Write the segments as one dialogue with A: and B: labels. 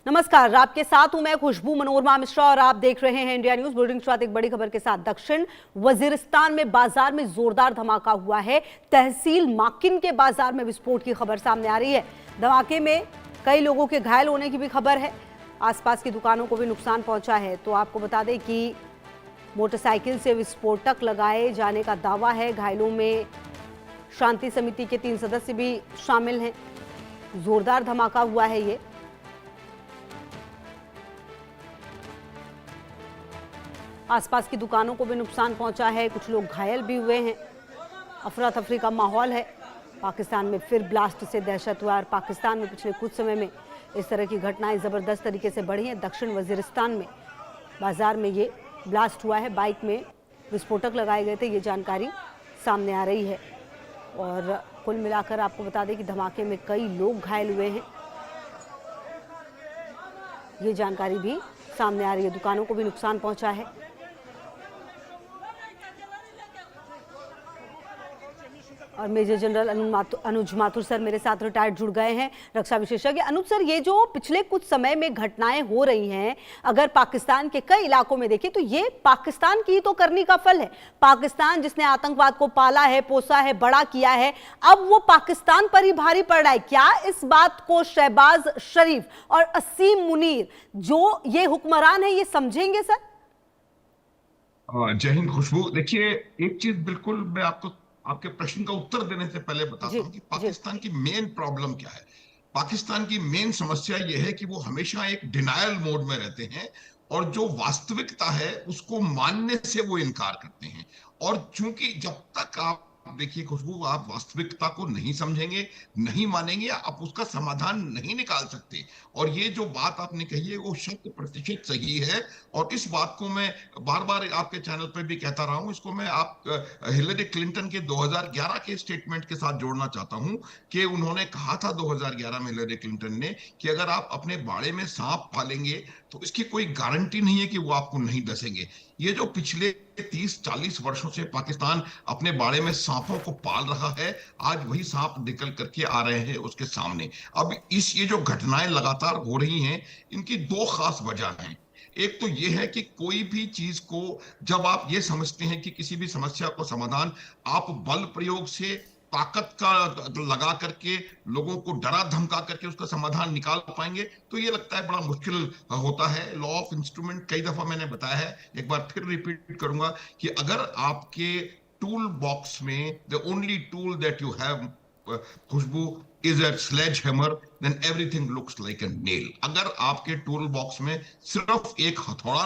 A: नमस्कार, आपके साथ हूं मैं खुशबू मनोरमा मिश्रा और आप देख रहे हैं इंडिया न्यूज। बुलेटिन के साथ एक बड़ी खबर के साथ। दक्षिण वजीरिस्तान में बाजार में जोरदार धमाका हुआ है। तहसील माकिन के बाजार में विस्फोट की खबर सामने आ रही है। धमाके में कई लोगों के घायल होने की भी खबर है। आसपास की दुकानों को भी नुकसान पहुंचा है। तो आपको बता दें कि मोटरसाइकिल से विस्फोटक लगाए जाने का दावा है। घायलों में शांति समिति के 3 सदस्य भी शामिल हैं। जोरदार धमाका हुआ है ये। आसपास की दुकानों को भी नुकसान पहुंचा है। कुछ लोग घायल भी हुए हैं। अफरा तफरी का माहौल है। पाकिस्तान में फिर ब्लास्ट से दहशत हुआ और पाकिस्तान में पिछले कुछ समय में इस तरह की घटनाएं ज़बरदस्त तरीके से बढ़ी हैं। दक्षिण वजीरिस्तान में बाजार में ये ब्लास्ट हुआ है। बाइक में विस्फोटक लगाए गए थे, ये जानकारी सामने आ रही है। और कुल मिलाकर आपको बता दें कि धमाके में कई लोग घायल हुए हैं, ये जानकारी भी सामने आ रही है। दुकानों को भी नुकसान पहुंचा है। और मेजर जनरल अनुज माथुर सर मेरे साथ रिटायर्ड जुड़ गए हैं, रक्षा विशेषज्ञ। अनुज सर, ये जो पिछले कुछ समय में घटनाएं हो रही हैं, अगर पाकिस्तान के कई इलाकों में देखें तो ये पाकिस्तान की तो करनी का फल है। पाकिस्तान जिसने आतंकवाद को पाला है, पोसा है, बड़ा किया है, अब वो पाकिस्तान पर ही भारी पड़ रहा है। क्या इस बात को शहबाज शरीफ और असीम मुनीर जो ये हुक्मरान है ये समझेंगे सर?
B: जय हिंद खुशबू। देखिए, एक चीज बिल्कुल मैं आपको आपके प्रश्न का उत्तर देने से पहले बताता हूं कि
A: जी।
B: पाकिस्तान की मेन प्रॉब्लम क्या है। पाकिस्तान की मेन समस्या यह है कि वो हमेशा एक डिनायल मोड में रहते हैं और जो वास्तविकता है उसको मानने से वो इनकार करते हैं। और चूंकि जब तक आप देखिए खुशबू, आप वास्तविकता को नहीं समझेंगे, नहीं मानेंगे, आप उसका समाधान नहीं निकाल सकते। और ये जो बात आपने कही है वो 100% सही है। और इस बात को मैं बार बार आपके चैनल पे भी कहता रहा हूं। इसको मैं आप हिलरी क्लिंटन के 2011 के स्टेटमेंट के साथ जोड़ना चाहता हूं कि उन्होंने कहा था 2011 में हिलरी क्लिंटन ने कि अगर आप अपने बाड़े में सांप पालेंगे तो इसकी कोई गारंटी नहीं है कि वो आपको नहीं डसेंगे। ये जो पिछले 30-40 वर्षों से पाकिस्तान अपने बाड़े में सांपों को पाल रहा है, आज वही सांप निकल करके आ रहे हैं उसके सामने। अब ये जो घटनाएं लगातार हो रही हैं, इनकी 2 खास वजह हैं। एक तो ये है कि कोई भी चीज को जब आप ये समझते हैं कि किसी भी समस्या को समाधान आप बल प्रयोग से, ताकत का लगा करके, लोगों को डरा धमका करके उसका समाधान निकाल पाएंगे, तो ये लगता है बड़ा मुश्किल होता है। लॉ ऑफ इंस्ट्रूमेंट कई दफा मैंने बताया है, एक बार फिर रिपीट करूंगा कि अगर आपके टूल बॉक्स में the only tool that you have खुशबू is a sledge hammer, then everything looks like a nail. अगर आपके टूल बॉक्स में सिर्फ एक हथौड़ा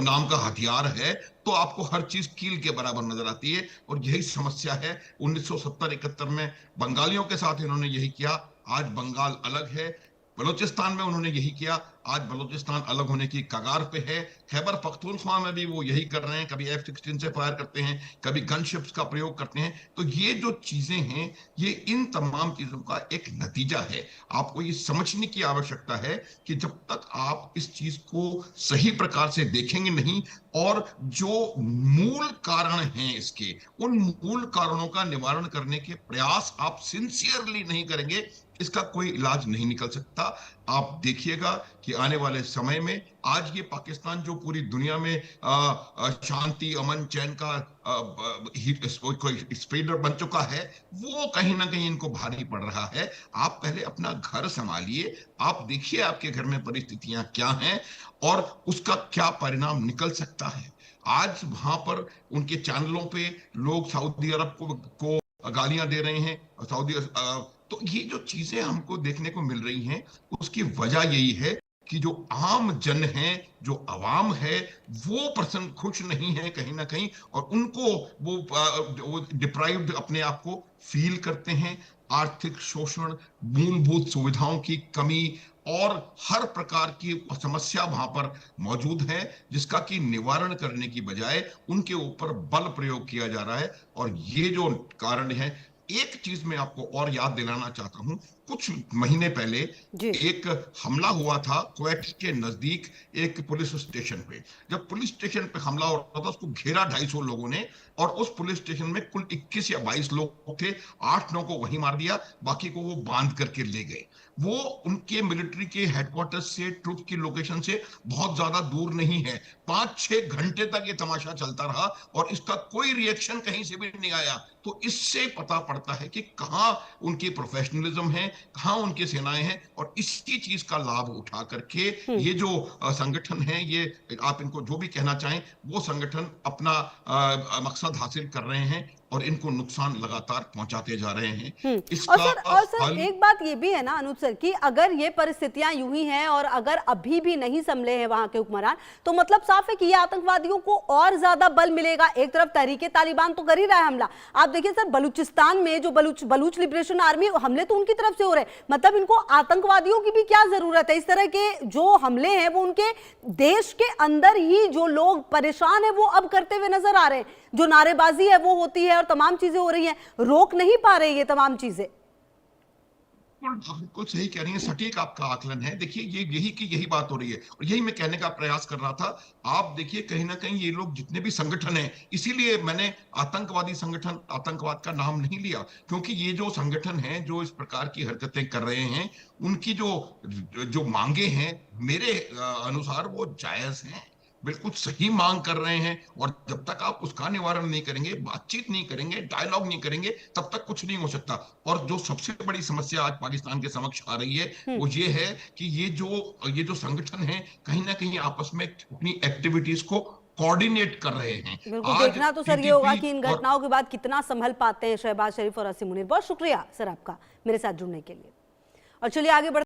B: नाम का हथियार है तो आपको हर चीज कील के बराबर नजर आती है। और यही समस्या है। 1970-71 में बंगालियों के साथ इन्होंने यही किया। आज बंगाल अलग है। बलूचिस्तान में उन्होंने यही किया। आज बलूचिस्तान अलग होने की कगार पे है। खैबर पख्तूनख्वा में भी वो यही कर रहे हैं। कभी F-16 से फायर करते हैं, कभी गनशिप्स का प्रयोग करते हैं। तो ये जो चीजें हैं, ये इन तमाम चीजों का एक नतीजा है। आपको ये समझने की आवश्यकता है कि जब तक आप इस चीज को सही प्रकार से देखेंगे नहीं और जो मूल कारण हैं इसके, उन मूल कारणों का निवारण करने के प्रयास आप सिंसियरली नहीं करेंगे, इसका कोई इलाज नहीं निकल सकता। आप देखिएगा कि आने वाले समय में आज ये पाकिस्तान जो पूरी दुनिया में शांति, अमन, चैन का स्प्रेडर बन चुका है, वो कहीं ना कहीं इनको भारी पड़ रहा है। आप पहले अपना घर संभालिए, आप देखिए आपके घर में परिस्थितियां क्या हैं और उसका क्या परिणाम निकल सकता है। आज वहां पर उनके चैनलों पे लोग सऊदी अरब को गालियां दे रहे हैं। तो ये जो चीजें हमको देखने को मिल रही हैं, उसकी वजह यही है कि जो आम जन है, जो अवाम है, वो पर्सन खुश नहीं है कहीं ना कहीं। और उनको वो डिप्राइव्ड अपने आप को फील करते हैं। आर्थिक शोषण, मूलभूत सुविधाओं की कमी और हर प्रकार की समस्या वहां पर मौजूद है, जिसका कि निवारण करने की बजाय उनके ऊपर बल प्रयोग किया जा रहा है। और ये जो कारण है, एक चीज मैं आपको और याद दिलाना चाहता हूं। कुछ महीने पहले
A: जी।
B: एक हमला हुआ था क्वेट के नजदीक एक पुलिस स्टेशन पे। जब पुलिस स्टेशन पे हमला हो रहा था, उसको घेरा 250 लोगों ने। और उस पुलिस स्टेशन में कुल 21 या 22 लोग थे। 8-9 को वहीं मार दिया, बाकी को वो बांध करके ले गए। वो उनके मिलिट्री के हेडक्वार्टर्स से, ट्रूप की लोकेशन से बहुत ज्यादा दूर नहीं है। 5-6 घंटे तक ये तमाशा चलता रहा और इसका कोई रिएक्शन कहीं से भी नहीं आया। तो इससे पता पड़ता है कि कहाँ उनकी प्रोफेशनलिज्म है, कहाँ उनकी सेनाएं हैं, और इसी चीज का लाभ उठा करके ये जो संगठन है, ये आप इनको जो भी कहना चाहें, वो संगठन अपना मकसद हासिल कर रहे हैं और इनको नुकसान लगातार पहुंचाते जा रहे हैं।
A: और
B: इसका
A: सर एक बात ये भी है ना अनूप सर कि अगर ये परिस्थितियां यूं ही हैं और अगर अभी भी नहीं संभले हैं वहां के हुक्मरान, तो मतलब साफ है कि ये आतंकवादियों को और ज्यादा बल मिलेगा। एक तरफ तहरीके तालिबान तो कर ही रहा है हमला। आप देखिए सर, बलूचिस्तान में जो बलूच लिबरेशन आर्मी, हमले तो उनकी तरफ से हो रहे हैं। मतलब इनको आतंकवादियों की भी क्या जरूरत है? इस तरह के जो हमले हैं वो उनके देश के अंदर ही जो लोग परेशान है वो अब करते हुए नजर आ रहे हैं। जो नारेबाजी है वो होती है और तमाम चीजें हो रही हैं, रोक नहीं पा रहे ये तमाम चीजें।
B: बिल्कुल सही कह रही हैं, सटीक आपका आकलन है। देखिए ये यही बात हो रही है और यही मैं कहने का प्रयास कर रहा था। आप देखिए कहीं ना कहीं ये लोग जितने भी संगठन हैं, इसीलिए मैंने आतंकवादी संगठन, आतंकवाद का नाम नहीं लिया, क्योंकि ये जो संगठन हैं जो इस प्रकार की हरकतें कर रहे हैं, उनकी जो जो मांगे हैं मेरे अनुसार वो जायज हैं, बिल्कुल सही मांग कर रहे हैं। और जब तक आप उसका निवारण नहीं करेंगे, बातचीत नहीं करेंगे, डायलॉग नहीं करेंगे, तब तक कुछ नहीं हो सकता। और जो सबसे बड़ी समस्या आज पाकिस्तान के समक्ष आ रही है वो ये है कि ये जो संगठन है कहीं ना कहीं आपस में अपनी एक्टिविटीज को कोऑर्डिनेट कर रहे हैं।
A: बिल्कुल,
B: आज
A: देखना तो सर ये होगा कि इन
B: और
A: घटनाओं के बाद कितना संभल पाते हैं शहबाज शरीफ और असीम मुनीर। बहुत शुक्रिया सर आपका मेरे साथ जुड़ने के लिए। और चलिए आगे बढ़ते